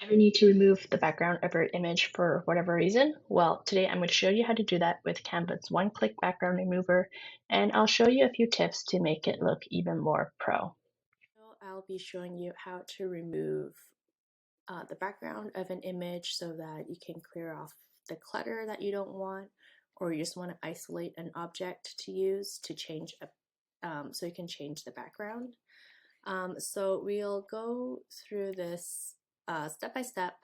Ever need to remove the background of your image for whatever reason? Well, today I'm going to show you how to do that with Canva's one-click background remover, and I'll show you a few tips to make it look even more pro. I'll be showing you how to remove the background of an image so that you can clear off the clutter that you don't want, or you just want to isolate an object to use to change so you can change the background. So we'll go through this step by step.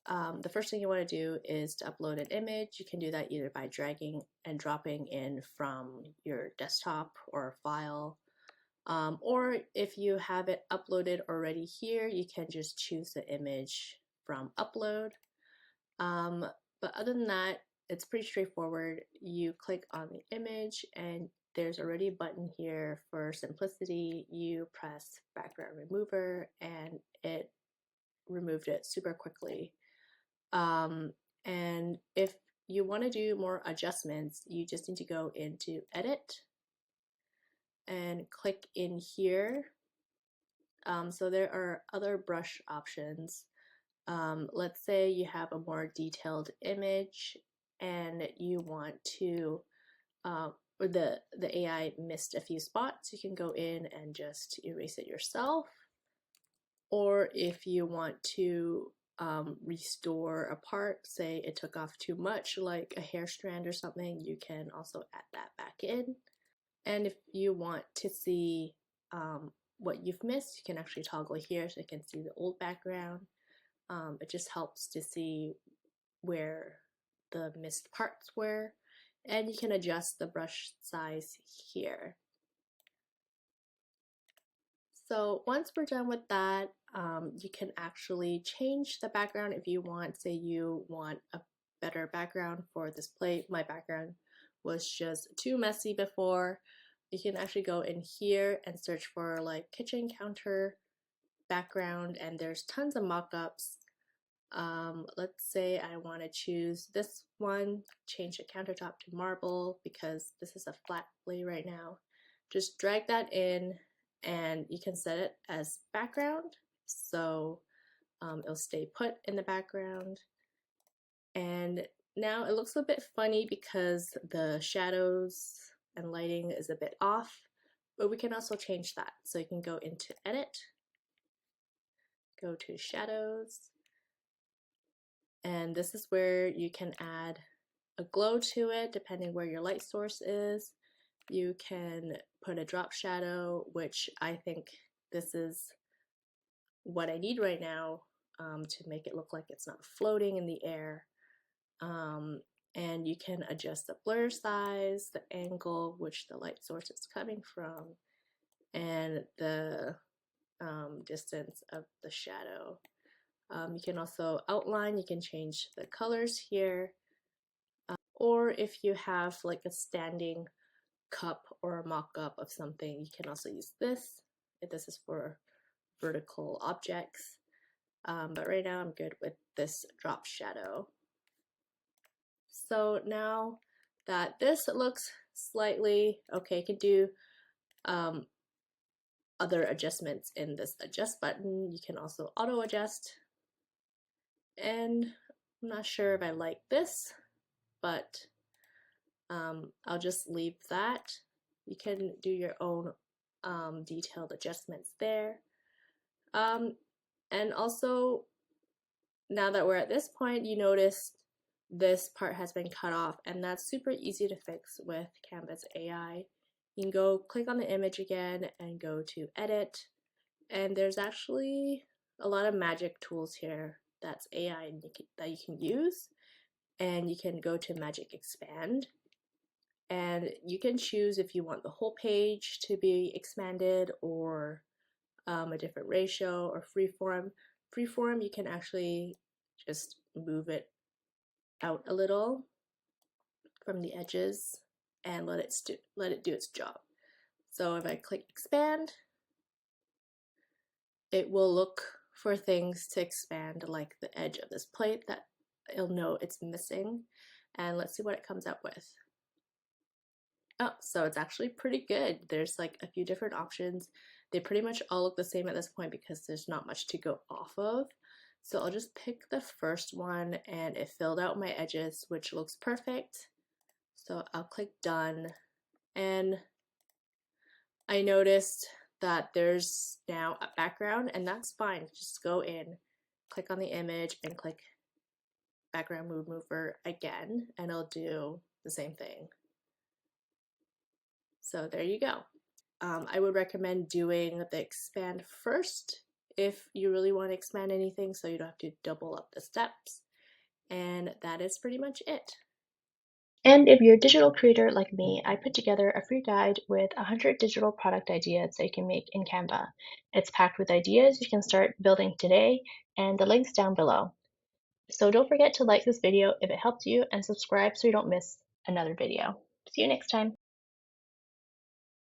The first thing you want to do is to upload an image. You can do that either by dragging and dropping in from your desktop or a file. Or if you have it uploaded already here, you can just choose the image from upload. But other than that, it's pretty straightforward. You click on the image and there's already a button here for simplicity. You press background remover and it removed it super quickly. And if you want to do more adjustments, you just need to go into edit and click in here. So there are other brush options. Let's say you have a more detailed image and you want to, or the AI missed a few spots, you can go in and just erase it yourself. Or if you want to restore a part, say it took off too much, like a hair strand or something, you can also add that back in. And if you want to see what you've missed, you can actually toggle here so you can see the old background. It just helps to see where the missed parts were, and you can adjust the brush size here. So once we're done with that, you can actually change the background if you want. Say you want a better background for this plate. My background was just too messy before. You can actually go in here and search for like kitchen counter background, and there's tons of mock-ups. Let's say I want to choose this one, change the countertop to marble because this is a flat plate right now. Just drag that in and you can set it as background, so it'll stay put in the background. And now it looks a bit funny because the shadows and lighting is a bit off, but we can also change that. So you can go into edit, go to shadows, and this is where you can add a glow to it depending where your light source is. You can put a drop shadow, which I think this is what I need right now to make it look like it's not floating in the air. And you can adjust the blur size, the angle which the light source is coming from, and the distance of the shadow. You can also outline, you can change the colors here. Or if you have like a standing cup or a mock-up of something, you can also use this. This is for vertical objects. But right now I'm good with this drop shadow. So now that this looks slightly okay, you can do other adjustments in this adjust button. You can also auto adjust, and I'm not sure if I like this, but I'll just leave that. You can do your own detailed adjustments there. And also, now that we're at this point, you notice this part has been cut off, and that's super easy to fix with Canva's AI. You can go click on the image again and go to edit, and there's actually a lot of magic tools here that's AI that you can use, and you can go to magic expand, and you can choose if you want the whole page to be expanded or a different ratio or freeform. Freeform, you can actually just move it out a little from the edges and let it do its job. So if I click expand, it will look for things to expand, like the edge of this plate that it'll know it's missing. And let's see what it comes up with. Oh, so it's actually pretty good. There's like a few different options. They pretty much all look the same at this point because there's not much to go off of. So I'll just pick the first one and it filled out my edges, which looks perfect. So I'll click done, and I noticed that there's now a background, and that's fine. Just go in, click on the image and click background mover again, and it'll do the same thing. So there you go. I would recommend doing the expand first if you really want to expand anything, so you don't have to double up the steps. And that is pretty much it. And if you're a digital creator like me, I put together a free guide with 100 digital product ideas that you can make in Canva. It's packed with ideas you can start building today, and the link's down below. So don't forget to like this video if it helped you and subscribe so you don't miss another video. See you next time.